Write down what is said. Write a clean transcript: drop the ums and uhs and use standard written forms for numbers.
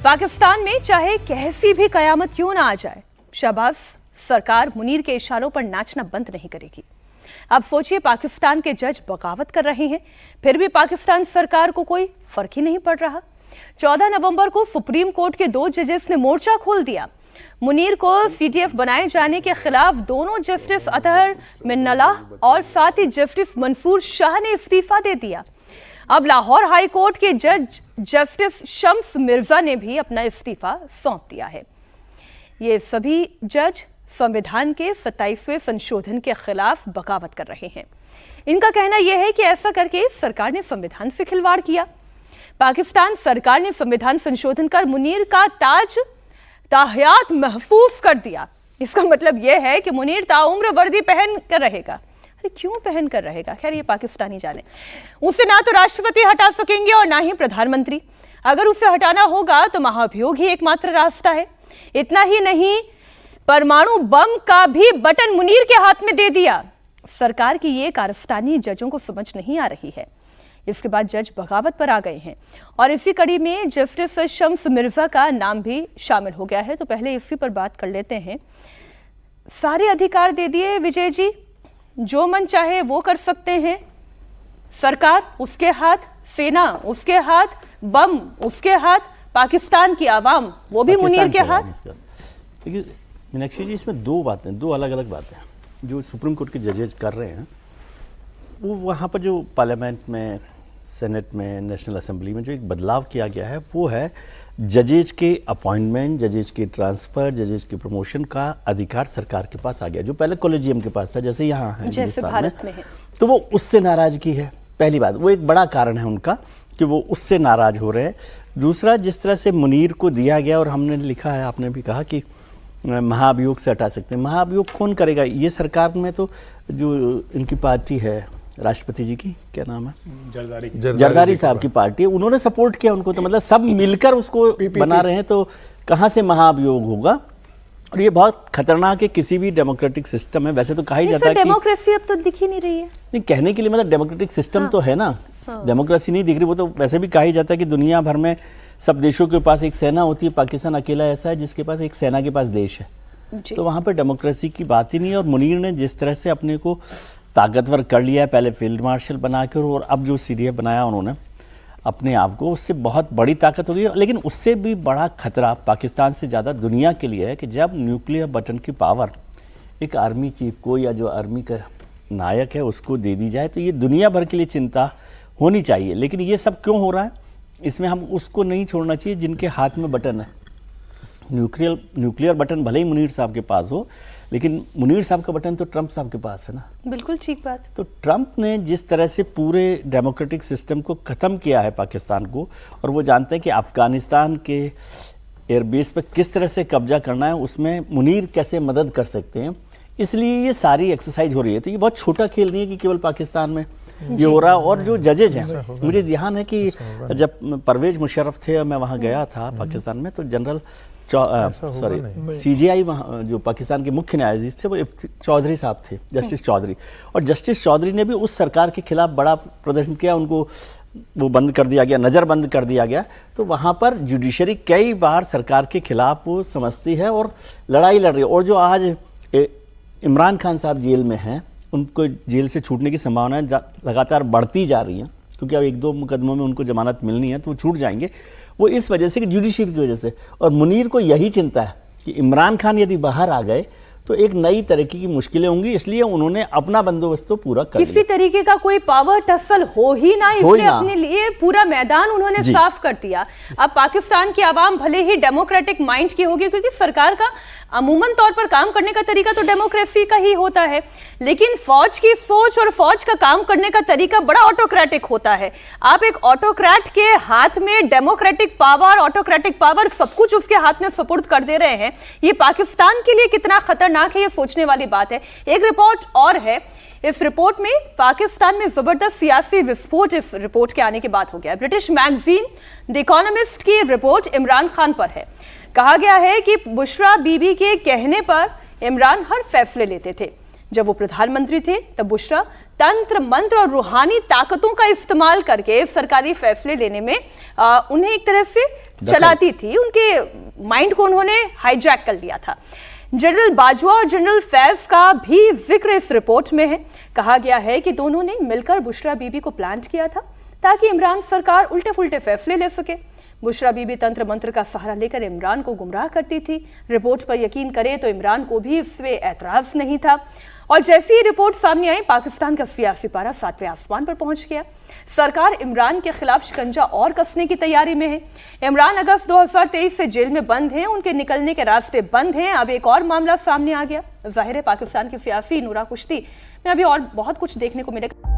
पाकिस्तान में चाहे कैसी भी कयामत क्यों ना आ जाए, शहबाज सरकार मुनीर के इशारों पर नाचना बंद नहीं करेगी। अब सोचिए, पाकिस्तान के जज बगावत कर रहे हैं, फिर भी पाकिस्तान सरकार को कोई फर्क ही नहीं पड़ रहा। 14 नवंबर को सुप्रीम कोर्ट के 2 जजेस ने मोर्चा खोल दिया। मुनीर को सीटीएफ बनाए जाने के खिलाफ दोनों जस्टिस अतहर मिन्नल्लाह और साथ ही जस्टिस मंसूर शाह ने इस्तीफा दे दिया। अब लाहौर हाई कोर्ट के जज जस्टिस शम्स मिर्जा ने भी अपना इस्तीफा सौंप दिया है। ये सभी जज संविधान के 27वें संशोधन के खिलाफ बगावत कर रहे हैं। इनका कहना यह है कि ऐसा करके सरकार ने संविधान से खिलवाड़ किया। पाकिस्तान सरकार ने संविधान संशोधन कर मुनीर का ताज ताहयात महफूज कर दिया। इसका मतलब यह है कि मुनीर ताउम्र वर्दी पहन कर रहेगा। क्यों पहन कर रहेगा? खैर, ये पाकिस्तानी जाने। उसे ना तो राष्ट्रपति हटा सकेंगे और ना ही प्रधानमंत्री। अगर उसे हटाना होगा तो महाभियोग ही एकमात्र रास्ता है। इतना ही नहीं, परमाणु बम का भी बटन मुनीर के हाथ में दे दिया। सरकार की ये कारस्तानी जजों को समझ नहीं आ रही है। इसके बाद जज बगावत पर आ गए हैं और इसी कड़ी में जस्टिस शम्स मिर्जा का नाम भी शामिल हो गया है। तो पहले इसी पर बात कर लेते हैं। सारे अधिकार दे दिए विजय जी, जो मन चाहे वो कर सकते हैं। सरकार उसके हाथ, सेना उसके हाथ, बम उसके हाथ, पाकिस्तान की आवाम वो भी मुनीर के हाथ। देखिए मीनाक्षी जी, इसमें दो अलग अलग बातें जो सुप्रीम कोर्ट के जजेज कर रहे हैं। वो वहाँ पर जो पार्लियामेंट में, सेनेट में, नेशनल असेंबली में जो एक बदलाव किया गया है वो है जजेज के अपॉइंटमेंट, जजेज के ट्रांसफ़र, जजेज के प्रमोशन का अधिकार सरकार के पास आ गया, जो पहले कॉलेजियम के पास था, जैसे यहाँ है, जैसे भारत में है। तो वो उससे नाराज़गी है। पहली बात, वो एक बड़ा कारण है उनका कि वो उससे नाराज़ हो रहे हैं। दूसरा, जिस तरह से मुनीर को दिया गया, और हमने लिखा है, आपने भी कहा कि महाभियोग से हटा सकते हैं। महाभियोग कौन करेगा? ये सरकार में तो जो इनकी पार्टी है, राष्ट्रपति जी की क्या नाम है, जरदारी साहब की पार्टी है, उन्होंने सपोर्ट किया उनको। तो मतलब सब मिलकर उसको बना रहे हैं, तो कहाँ से महाभियोग होगा? और ये बहुत खतरनाक है किसी भी डेमोक्रेटिक सिस्टम में। वैसे तो कहा ही जाता है कि डेमोक्रेसी अब तो दिख ही नहीं रही है। नहीं, कहने के लिए मतलब डेमोक्रेटिक सिस्टम तो है ना, डेमोक्रेसी नहीं दिख रही। वो तो वैसे भी कहा ही जाता है कि दुनिया भर में सब देशों के पास एक सेना होती है, पाकिस्तान अकेला ऐसा है जिसके पास एक सेना के पास देश है। तो वहाँ पर डेमोक्रेसी की बात ही नहीं है। और मुनीर ने जिस तरह से अपने को ताकतवर कर लिया है, पहले फील्ड मार्शल बनाकर और अब जो सीडीएफ बनाया उन्होंने अपने आप को, उससे बहुत बड़ी ताकत हो गई। लेकिन उससे भी बड़ा खतरा पाकिस्तान से ज़्यादा दुनिया के लिए है कि जब न्यूक्लियर बटन की पावर एक आर्मी चीफ को या जो आर्मी का नायक है उसको दे दी जाए, तो ये दुनिया भर के लिए चिंता होनी चाहिए। लेकिन ये सब क्यों हो रहा है? इसमें हम उसको नहीं छोड़ना चाहिए जिनके हाथ में बटन है। न्यूक्लियर बटन भले ही मुनीर साहब के पास हो, लेकिन मुनीर साहब का बटन तो ट्रंप साहब के पास है ना। बिल्कुल ठीक बात। तो ट्रंप ने जिस तरह से पूरे डेमोक्रेटिक सिस्टम को ख़त्म किया है पाकिस्तान को, और वो जानते हैं कि अफगानिस्तान के एयरबेस पर किस तरह से कब्जा करना है, उसमें मुनीर कैसे मदद कर सकते हैं, इसलिए ये सारी एक्सरसाइज हो रही है। तो ये बहुत छोटा खेल नहीं है कि केवल पाकिस्तान में ये हो रहा। और जो जजेज हैं, मुझे ध्यान है कि जब परवेज मुशर्रफ थे, मैं वहाँ गया था पाकिस्तान में, तो जनरल सीजीआई वहाँ जो पाकिस्तान के मुख्य न्यायाधीश थे वो चौधरी साहब थे, जस्टिस चौधरी। और जस्टिस चौधरी ने भी उस सरकार के खिलाफ बड़ा प्रदर्शन किया, उनको वो बंद कर दिया गया, नज़रबंद कर दिया गया। तो वहाँ पर जुडिशरी कई बार सरकार के खिलाफ वो समझती है और लड़ाई लड़ रही है। और जो आज इमरान खान साहब जेल में हैं, उनको जेल से छूटने की संभावनाएं लगातार बढ़ती जा रही हैं, क्योंकि अब 1-2 मुकदमों में उनको जमानत मिलनी है, तो वो छूट जाएंगे। वो इस वजह से कि जुडिशरी की वजह से। और मुनीर को यही चिंता है कि इमरान खान यदि बाहर आ गए तो एक नई तरीके की मुश्किलें होंगी, इसलिए उन्होंने अपना बंदोबस्त तो पूरा कर लिया। किसी तरीके का कोई पावर टसल हो ही ना, इसलिए अपने लिए पूरा मैदान उन्होंने साफ कर दिया। अब पाकिस्तान की आवाम भले ही डेमोक्रेटिक माइंड की होगी, क्योंकि सरकार का अमूमन तौर पर काम करने का तरीका तो डेमोक्रेसी का ही होता है, लेकिन फौज की सोच और फौज का काम करने का तरीका बड़ा ऑटोक्रेटिक होता है। आप एक ऑटोक्रेट के हाथ में डेमोक्रेटिक पावर, ऑटोक्रेटिक पावर सब कुछ उसके हाथ में सुपुर्द कर दे रहे हैं। ये पाकिस्तान के लिए कितना खतरनाक है, ये सोचने वाली बात है। एक रिपोर्ट और है, इस रिपोर्ट में पाकिस्तान में जबरदस्त सियासी विस्फोट इस रिपोर्ट के आने के बाद हो गया। ब्रिटिश मैगजीन द इकोनॉमिस्ट की रिपोर्ट इमरान खान पर है। कहा गया है कि बुशरा बीबी के कहने पर इमरान हर फैसले लेते थे। जब वो प्रधानमंत्री थे तब बुशरा तंत्र मंत्र और रूहानी ताकतों का इस्तेमाल करके सरकारी फैसले लेने में उन्हें एक तरह से चलाती थी। उनके माइंड को उन्होंने हाईजैक कर लिया था। जनरल बाजवा और जनरल फैज का भी जिक्र इस रिपोर्ट में है। कहा गया है कि दोनों ने मिलकर बुशरा बीबी को प्लांट किया था ताकि इमरान सरकार उल्टे फुल्टे फैसले ले सके। बुशरा बीबी तंत्र मंत्र का सहारा लेकर इमरान को गुमराह करती थी। रिपोर्ट पर यकीन करें तो इमरान को भी इसमें ऐतराज नहीं था। और जैसी ही रिपोर्ट सामने आई, पाकिस्तान का सियासी पारा 7वें आसमान पर पहुंच गया। सरकार इमरान के खिलाफ शिकंजा और कसने की तैयारी में है। इमरान अगस्त 2023 से जेल में बंद हैं, उनके निकलने के रास्ते बंद हैं। अब एक और मामला सामने आ गया। जाहिर है पाकिस्तान की सियासी नूरा कुश्ती में अभी और बहुत कुछ देखने को मिलेगा।